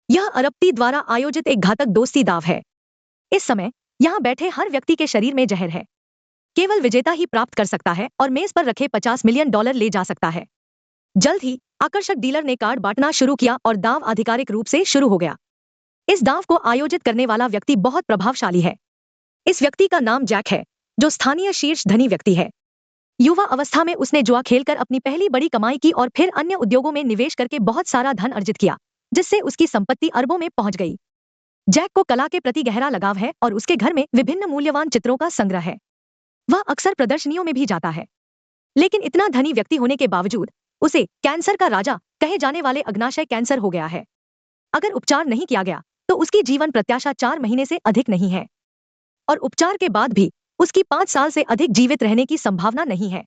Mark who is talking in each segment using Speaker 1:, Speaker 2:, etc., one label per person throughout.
Speaker 1: यह अरबती द्वारा आयोजित एक घातक दोस्ती दाव है। इस समय यहाँ बैठे हर व्यक्ति के शरीर में जहर है। केवल विजेता ही प्राप्त कर सकता है और मेज पर रखे $50 मिलियन ले जा सकता है। जल्द ही आकर्षक डीलर ने कार्ड बांटना शुरू किया और दाव आधिकारिक रूप से शुरू हो गया। इस दाव को आयोजित करने वाला व्यक्ति बहुत प्रभावशाली है। इस व्यक्ति का नाम जैक है, जो स्थानीय शीर्ष धनी व्यक्ति है। युवा अवस्था में उसने जुआ खेलकर अपनी पहली बड़ी कमाई की और फिर अन्य उद्योगों में निवेश करके बहुत सारा धन अर्जित किया, जिससे उसकी संपत्ति अरबों में पहुंच गई। जैक को कला के प्रति गहरा लगाव है और उसके घर में विभिन्न मूल्यवान चित्रों का संग्रह है। वह अक्सर प्रदर्शनियों में भी जाता है। लेकिन इतना धनी व्यक्ति होने के बावजूद उसे कैंसर का राजा कहे जाने वाले अग्नाशय कैंसर हो गया है। अगर उपचार नहीं किया गया तो उसकी जीवन प्रत्याशा 4 महीने से अधिक नहीं है और उपचार के बाद भी उसकी 5 साल से अधिक जीवित रहने की संभावना नहीं है।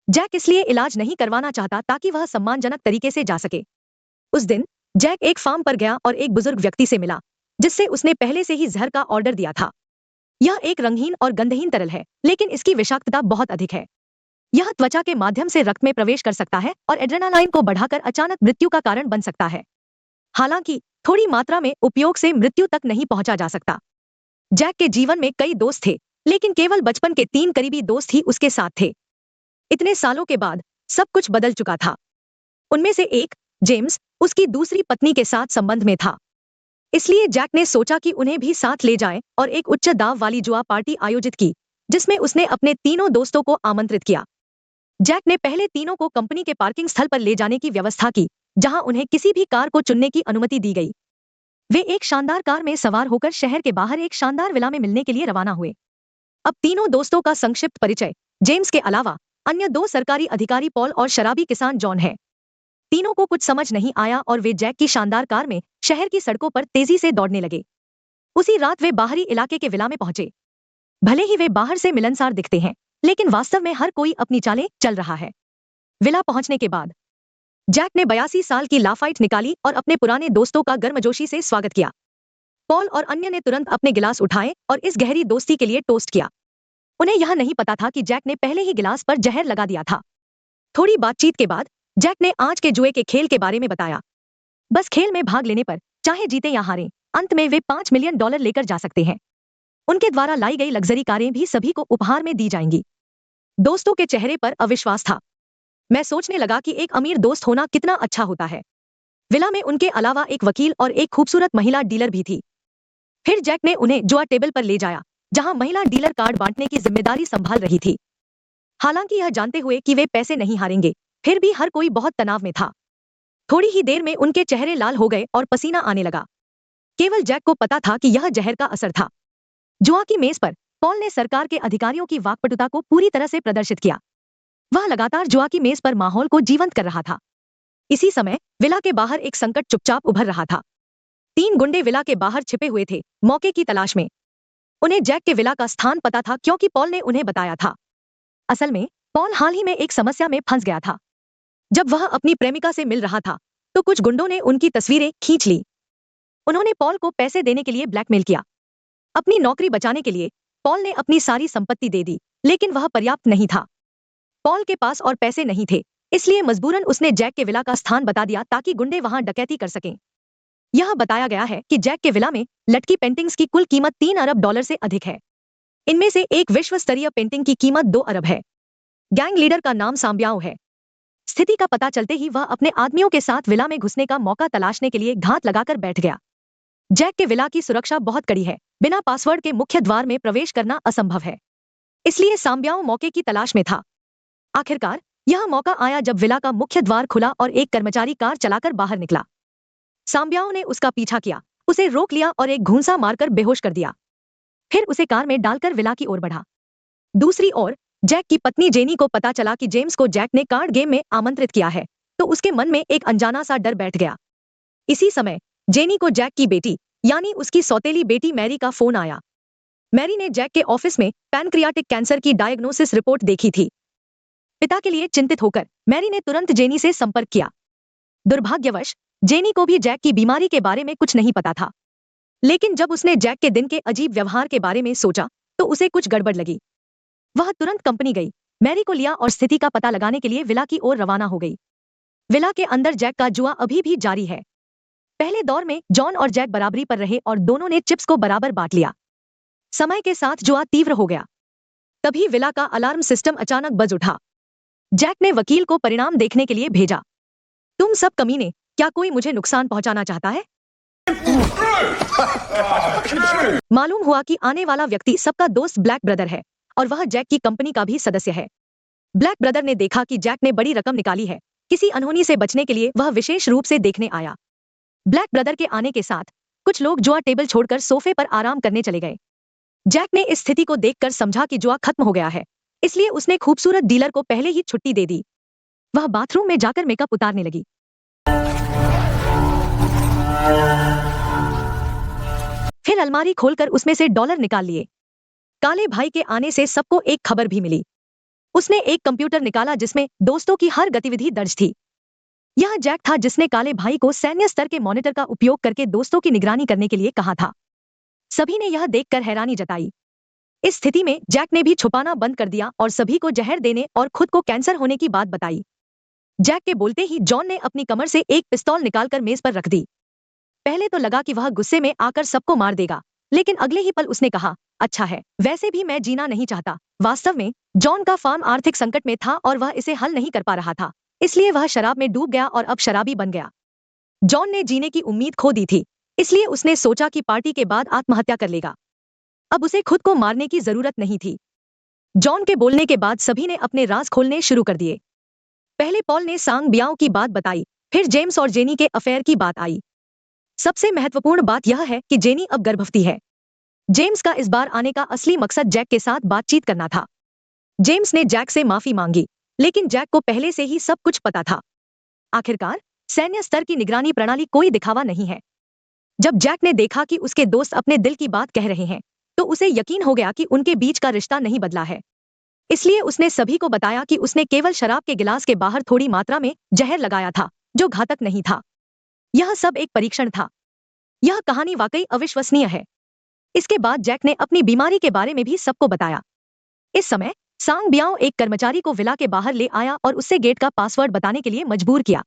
Speaker 1: जैक इसलिए इलाज नहीं करवाना चाहता ताकि वह सम्मानजनक तरीके से जा सके। उस दिन जैक एक फार्म पर गया और एक बुजुर्ग व्यक्ति से मिला, जिससे उसने पहले से ही जहर का ऑर्डर दिया था। यह एक रंगहीन और गंधहीन तरल है, लेकिन इसकी विषाक्तता बहुत अधिक है। यह त्वचा के माध्यम से रक्त में प्रवेश कर सकता है और एड्रेनालाइन को बढ़ाकर अचानक मृत्यु का कारण बन सकता है। हालांकि थोड़ी मात्रा में उपयोग से मृत्यु तक नहीं पहुंचा जा सकता। जैक के जीवन में कई दोस्त थे, लेकिन केवल बचपन के 3 करीबी दोस्त ही उसके साथ थे। इतने सालों के बाद सब कुछ बदल चुका था। उनमें से एक, जेम्स, उसकी दूसरी पत्नी के साथ संबंध में था। इसलिए जैक ने सोचा कि उन्हें भी साथ ले जाएं और एक उच्च दाव वाली जुआ पार्टी आयोजित की, जिसमें उसने अपने तीनों दोस्तों को आमंत्रित किया। जैक ने पहले तीनों को कंपनी के पार्किंग स्थल पर ले जाने की व्यवस्था की, जहां उन्हें किसी भी कार को चुनने की अनुमति दी गई। वे एक शानदार कार में सवार होकर शहर के बाहर एक शानदार विला में मिलने के लिए रवाना हुए। अब तीनों दोस्तों का संक्षिप्त परिचय। जेम्स के अलावा अन्य 2 सरकारी अधिकारी पॉल और शराबी किसान जॉन है। तीनों को कुछ समझ नहीं आया और वे जैक की शानदार कार में शहर की सड़कों पर तेजी से दौड़ने लगे। उसी रात वे बाहरी इलाके के विला में पहुंचे। भले ही वे बाहर से मिलनसार दिखते हैं, लेकिन वास्तव में हर कोई अपनी चालें चल रहा है। विला पहुंचने के बाद जैक ने 82 साल की लाफाइट निकाली और अपने पुराने दोस्तों का गर्मजोशी से स्वागत किया। पॉल और अन्य ने तुरंत अपने गिलास उठाए और इस गहरी दोस्ती के लिए टोस्ट किया। उन्हें यह नहीं पता था कि जैक ने पहले ही गिलास पर जहर लगा दिया था। थोड़ी बातचीत के बाद जैक ने आज के जुए के खेल के बारे में बताया। बस खेल में भाग लेने पर, चाहे जीते या हारें, अंत में वे $5 मिलियन लेकर जा सकते हैं। उनके द्वारा लाई गई लग्जरी कारें भी सभी को उपहार में दी जाएंगी। दोस्तों के चेहरे पर अविश्वास था। मैं सोचने लगा कि एक अमीर दोस्त होना कितना अच्छा होता है। विला में उनके अलावा एक वकील और एक खूबसूरत महिला डीलर भी थी। फिर जैक ने उन्हें जुआ टेबल पर ले जाया, जहां महिला डीलर कार्ड बांटने की जिम्मेदारी संभाल रही थी। हालांकि यह जानते हुए कि वे पैसे नहीं हारेंगे, फिर भी हर कोई बहुत तनाव में था। थोड़ी ही देर में उनके चेहरे लाल हो गए और पसीना आने लगा। केवल जैक को पता था कि यह जहर का असर था। जुआ की मेज पर पॉल ने सरकार के अधिकारियों की वाकपटुता को पूरी तरह से प्रदर्शित किया। वह लगातार जुआ की मेज पर माहौल को जीवंत कर रहा था। इसी समय विला के बाहर एक संकट चुपचाप उभर रहा था। 3 गुंडे विला के बाहर छिपे हुए थे, मौके की तलाश में। उन्हें जैक के विला का स्थान पता था क्योंकि पॉल ने उन्हें बताया था। असल में पॉल हाल ही में एक समस्या में फंस गया था। जब वह अपनी प्रेमिका से मिल रहा था तो कुछ गुंडों ने उनकी तस्वीरें खींच ली। उन्होंने पॉल को पैसे देने के लिए ब्लैकमेल किया। अपनी नौकरी बचाने के लिए पॉल ने अपनी सारी संपत्ति दे दी, लेकिन वह पर्याप्त नहीं था। पॉल के पास और पैसे नहीं थे, इसलिए मजबूरन उसने जैक के विला का स्थान बता दिया ताकि गुंडे वहां डकैती कर सकें। यह बताया गया है कि जैक के विला में लटकी पेंटिंग्स की कुल कीमत $3 अरब से अधिक है। इनमें से एक विश्व स्तरीय पेंटिंग की कीमत $2 अरब है। गैंग लीडर का नाम सांब्याओ है। स्थिति का पता चलते ही वह अपने आदमियों के साथ विला में घुसने का मौका तलाशने के लिए घात लगाकर बैठ गया। जैक के विला की सुरक्षा बहुत कड़ी है, बिना पासवर्ड के मुख्य द्वार में प्रवेश करना असंभव है। इसलिए सांब्याओ मौके की तलाश में था। आखिरकार यह मौका आया जब विला का मुख्य द्वार खुला और एक कर्मचारी कार चलाकर बाहर निकला। सांब्याओ ने उसका पीछा किया, उसे रोक लिया और एक घूंसा मारकर बेहोश कर दिया। फिर उसे कार में डालकर विला की ओर बढ़ा। दूसरी ओर जैक की पत्नी जेनी को पता चला कि जेम्स को जैक ने कार्ड गेम में आमंत्रित किया है, तो उसके मन में एक अनजाना सा डर बैठ गया। इसी समय जेनी को जैक की बेटी, यानी उसकी सौतेली बेटी मैरी का फोन आया। मैरी ने जैक के ऑफिस में पैनक्रियाटिक कैंसर की डायग्नोसिस रिपोर्ट देखी थी। पिता के लिए चिंतित होकर मैरी ने तुरंत जेनी से संपर्क किया। दुर्भाग्यवश जेनी को भी जैक की बीमारी के बारे में कुछ नहीं पता था। लेकिन जब उसने जैक के दिन के अजीब व्यवहार के बारे में सोचा तो उसे कुछ गड़बड़ लगी। वह तुरंत कंपनी गई, मैरी को लिया और स्थिति का पता लगाने के लिए विला की ओर रवाना हो गई। विला के अंदर जैक का जुआ अभी भी जारी है। पहले दौर में जॉन और जैक बराबरी पर रहे और दोनों ने चिप्स को बराबर बांट लिया। समय के साथ जुआ तीव्र हो गया। तभी विला का अलार्म सिस्टम अचानक बज उठा। जैक ने वकील को परिणाम देखने के लिए भेजा। तुम सब कमीने, क्या कोई मुझे नुकसान पहुंचाना चाहता है? मालूम हुआ कि आने वाला व्यक्ति सबका दोस्त ब्लैक ब्रदर है और वह जैक की कंपनी का भी सदस्य है। ब्लैक ब्रदर ने देखा कि जैक ने बड़ी रकम निकाली है। किसी अनहोनी से बचने के लिए वह विशेष रूप से देखने आया। ब्लैक ब्रदर के आने के साथ कुछ लोग जुआ टेबल छोड़कर सोफे पर आराम करने चले गए। जैक ने इस स्थिति को देखकर समझा कि जुआ खत्म हो गया है, इसलिए उसने खूबसूरत डीलर को पहले ही छुट्टी दे दी। वह बाथरूम में जाकर मेकअप उतारने लगी। फिर अलमारी खोलकर उसमें से डॉलर निकाल लिए। काले भाई के आने से सबको एक खबर भी मिली। उसने एक कंप्यूटर निकाला जिसमें दोस्तों की हर गतिविधि दर्ज थी। यह जैक था जिसने काले भाई को सैन्य स्तर के मॉनिटर का उपयोग करके दोस्तों की निगरानी करने के लिए कहा था। सभी ने यह देखकर हैरानी जताई। इस स्थिति में जैक ने भी छुपाना बंद कर दिया और सभी को जहर देने और खुद को कैंसर होने की बात बताई। जैक के बोलते ही जॉन ने अपनी कमर से एक पिस्तौल निकालकर मेज पर रख दी। पहले तो लगा कि वह गुस्से में आकर सबको मार देगा, लेकिन अगले ही पल उसने कहा, अच्छा है, वैसे भी मैं जीना नहीं चाहता। वास्तव में जॉन का फार्म आर्थिक संकट में था और वह इसे हल नहीं कर पा रहा था, इसलिए वह शराब में डूब गया और अब शराबी बन गया। जॉन ने जीने की उम्मीद खो दी थी, इसलिए उसने सोचा कि पार्टी के बाद आत्महत्या कर लेगा। अब उसे खुद को मारने की जरूरत नहीं थी। जॉन के बोलने के बाद सभी ने अपने राज खोलने शुरू कर दिए। पहले पॉल ने सांग बियाओ की बात बताई, फिर जेम्स और जेनी के अफेयर की बात आई। सबसे महत्वपूर्ण बात यह है कि जेनी अब गर्भवती है। जेम्स का इस बार आने का असली मकसद जैक के साथ बातचीत करना था। जेम्स ने जैक से माफी मांगी, लेकिन जैक को पहले से ही सब कुछ पता था। आखिरकार सैन्य स्तर की निगरानी प्रणाली कोई दिखावा नहीं है। जब जैक ने देखा कि उसके दोस्त अपने दिल की बात कह रहे हैं, तो उसे यकीन हो गया कि उनके बीच का रिश्ता नहीं बदला है। इसलिए उसने सभी को बताया कि उसने केवल शराब के गिलास के बाहर थोड़ी मात्रा में जहर लगाया था, जो घातक नहीं था। यह सब एक परीक्षण था। यह कहानी वाकई अविश्वसनीय है। इसके बाद जैक ने अपनी बीमारी के बारे में भी सबको बताया। इस समय सांग बियाओ एक कर्मचारी को विला के बाहर ले आया और उससे गेट का पासवर्ड बताने के लिए मजबूर किया,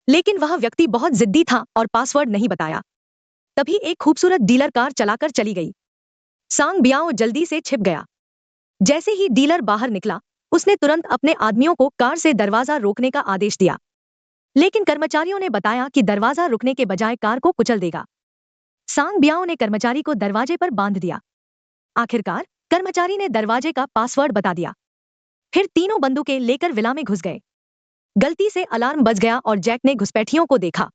Speaker 1: लेकिन वह व्यक्ति बहुत जिद्दी था और पासवर्ड नहीं बताया। तभी एक खूबसूरत डीलर कार चलाकर चली गई। सांग बियाओ जल्दी से छिप गया। जैसे ही डीलर बाहर निकला, उसने तुरंत अपने आदमियों को कार से दरवाजा रोकने का आदेश दिया, लेकिन कर्मचारियों ने बताया कि दरवाजा रुकने के बजाय कार को कुचल देगा। सांग बियाओ ने कर्मचारी को दरवाजे पर बांध दिया। आखिरकार कर्मचारी ने दरवाजे का पासवर्ड बता दिया। फिर तीनों बंदूकें लेकर विला में घुस गए। गलती से अलार्म बज गया और जैक ने घुसपैठियों को देखा।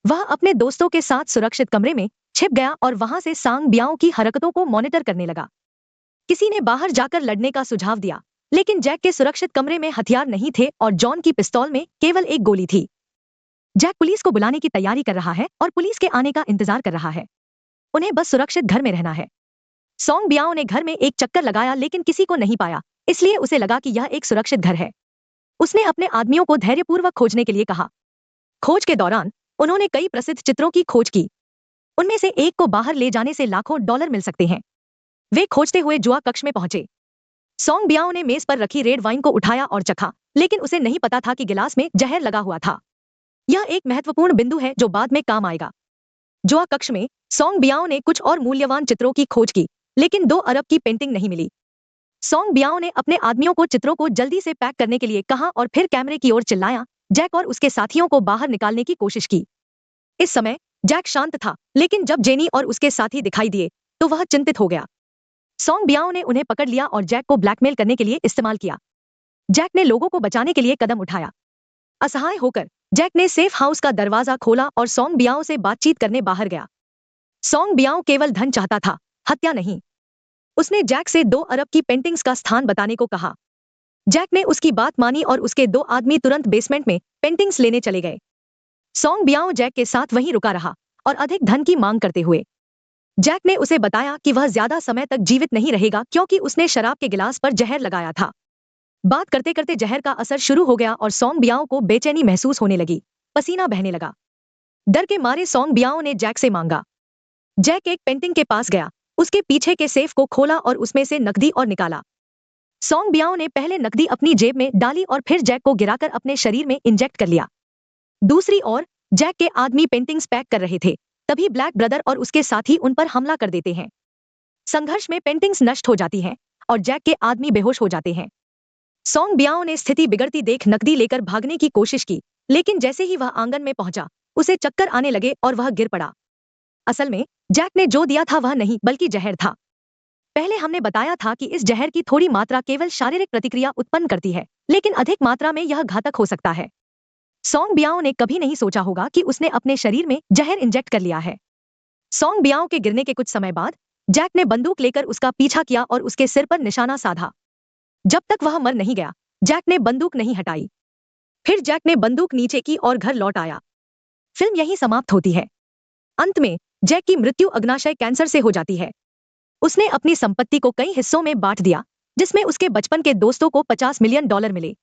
Speaker 1: वह अपने दोस्तों के साथ सुरक्षित कमरे में छिप गया और वहां से सांग बियाओ की हरकतों को मॉनिटर करने लगा। किसी ने बाहर जाकर लड़ने का सुझाव दिया, लेकिन जैक के सुरक्षित कमरे में हथियार नहीं थे और जॉन की पिस्तौल में केवल एक गोली थी। जैक पुलिस को बुलाने की तैयारी कर रहा है और पुलिस के आने का इंतजार कर रहा है। उन्हें बस सुरक्षित घर में रहना है। सांग बियाओ ने घर में एक चक्कर लगाया, लेकिन किसी को नहीं पाया, इसलिए उसे लगा कि यह एक सुरक्षित घर है। उसने अपने आदमियों को धैर्यपूर्वक खोजने के लिए कहा। खोज के दौरान उन्होंने कई प्रसिद्ध चित्रों की खोज की। उनमें से एक को बाहर ले जाने से लाखों डॉलर मिल सकते हैं। वे खोजते हुए जुआ कक्ष में पहुंचे। सांग बियाओ ने मेज पर रखी रेड वाइन को उठाया और चखा, लेकिन उसे नहीं पता था कि गिलास में जहर लगा हुआ था। यह एक महत्वपूर्ण बिंदु है जो बाद में काम आएगा। जुआ कक्ष में सांग बियाओ ने कुछ और मूल्यवान चित्रों की खोज की, लेकिन 2 अरब की पेंटिंग नहीं मिली। सांग बियाओ ने अपने आदमियों को चित्रों को जल्दी से पैक करने के लिए कहा और फिर कैमरे की ओर चिल्लाया। जैक और उसके साथियों को बाहर निकालने की कोशिश की। इस समय जैक शांत था, लेकिन जब जेनी और उसके साथी दिखाई दिए तो वह चिंतित हो गया। सांग बियाओ ने उन्हें पकड़ लिया और जैक को ब्लैकमेल करने के लिए इस्तेमाल किया। जैक ने लोगों को बचाने के लिए कदम उठाया। असहाय होकर जैक ने सेफ हाउस का दरवाजा खोला और सांग बियाओ से बातचीत करने बाहर गया। सांग बियाओ केवल धन चाहता था, हत्या नहीं। उसने जैक से 2 अरब की पेंटिंग्स का स्थान बताने को कहा। जैक ने उसकी बात मानी और उसके 2 आदमी तुरंत बेसमेंट में पेंटिंग्स लेने चले गए। सांग बियाओ जैक के साथ वहीं रुका रहा और अधिक धन की मांग करते हुए। जैक ने उसे बताया कि वह ज्यादा समय तक जीवित नहीं रहेगा क्योंकि उसने शराब के गिलास पर जहर लगाया था। बात करते करते जहर का असर शुरू हो गया और सांग बियाओ को बेचैनी महसूस होने लगी, पसीना बहने लगा। डर के मारे सांग बियाओ ने जैक से मांगा। जैक एक पेंटिंग के पास गया, उसके पीछे के सेफ को खोला और उसमें से नकदी और निकाला। सांग बियाओ ने पहले नकदी अपनी जेब में डाली और फिर जैक को गिराकर अपने शरीर में इंजेक्ट कर लिया। दूसरी ओर जैक के आदमी पेंटिंग्स पैक कर रहे थे, तभी ब्लैक ब्रदर और उसके साथी उन पर हमला कर देते हैं। संघर्ष में पेंटिंग्स नष्ट हो जाती हैं और जैक के आदमी बेहोश हो जाते हैं। सोंग बियाओ ने स्थिति बिगड़ती देख नकदी लेकर भागने की कोशिश की, लेकिन जैसे ही वह आंगन में पहुंचा, उसे चक्कर आने लगे और वह गिर पड़ा। असल में जैक ने जो दिया था वह नहीं बल्कि जहर था। पहले हमने बताया था कि इस जहर की थोड़ी मात्रा केवल शारीरिक प्रतिक्रिया उत्पन्न करती है, लेकिन अधिक मात्रा में यह घातक हो सकता है। सोंग बियाओ ने कभी नहीं सोचा होगा कि उसने अपने शरीर में जहर इंजेक्ट कर लिया है। सोंग बियाओ के गिरने के कुछ समय बाद जैक ने बंदूक लेकर उसका पीछा किया और उसके सिर पर निशाना साधा। जब तक वह मर नहीं गया, जैक ने बंदूक नहीं हटाई। फिर जैक ने बंदूक नीचे की और घर लौट आया। फिल्म यहीं समाप्त होती है। अंत में जैक की मृत्यु अग्नाशय कैंसर से हो जाती है। उसने अपनी संपत्ति को कई हिस्सों में बांट दिया, जिसमें उसके बचपन के दोस्तों को $50 मिलियन मिले।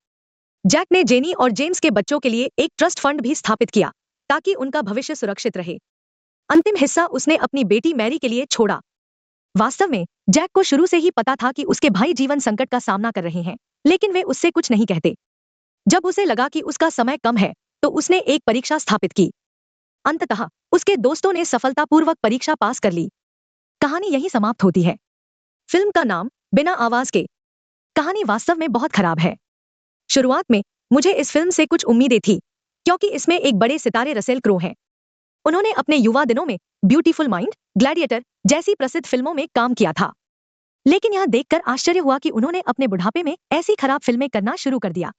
Speaker 1: जैक ने जेनी और जेम्स के बच्चों के लिए एक ट्रस्ट फंड भी स्थापित किया, ताकि उनका भविष्य सुरक्षित रहे। अंतिम हिस्सा उसने अपनी बेटी मैरी के लिए छोड़ा। वास्तव में जैक को शुरू से ही पता था कि उसके भाई जीवन संकट का सामना कर रहे हैं, लेकिन वे उससे कुछ नहीं कहते। जब उसे लगा कि उसका समय कम है, तो उसने एक परीक्षा स्थापित की। अंततः उसके दोस्तों ने सफलतापूर्वक परीक्षा पास कर ली। कहानी यहीं समाप्त होती है। फिल्म का नाम बिना आवाज के। कहानी वास्तव में बहुत खराब है। शुरुआत में मुझे इस फिल्म से कुछ उम्मीदें थी, क्योंकि इसमें एक बड़े सितारे रसेल क्रो हैं। उन्होंने अपने युवा दिनों में ब्यूटीफुल माइंड, ग्लैडिएटर जैसी प्रसिद्ध फिल्मों में काम किया था। लेकिन यह देखकर आश्चर्य हुआ कि उन्होंने अपने बुढ़ापे में ऐसी खराब फिल्में करना शुरू कर दिया।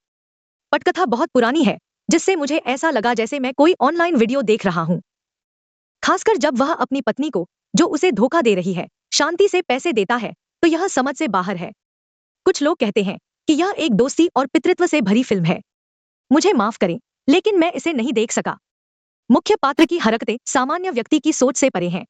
Speaker 1: पटकथा बहुत पुरानी है, जिससे मुझे ऐसा लगा जैसे मैं कोई ऑनलाइन वीडियो देख रहा हूं। खासकर जब वह अपनी पत्नी को, जो उसे धोखा दे रही है, शांति से पैसे देता है, तो यह समझ से बाहर है। कुछ लोग कहते हैं कि यह एक दोस्ती और पितृत्व से भरी फिल्म है। मुझे माफ करें, लेकिन मैं इसे नहीं देख सका। मुख्य पात्र की हरकतें सामान्य व्यक्ति की सोच से परे हैं।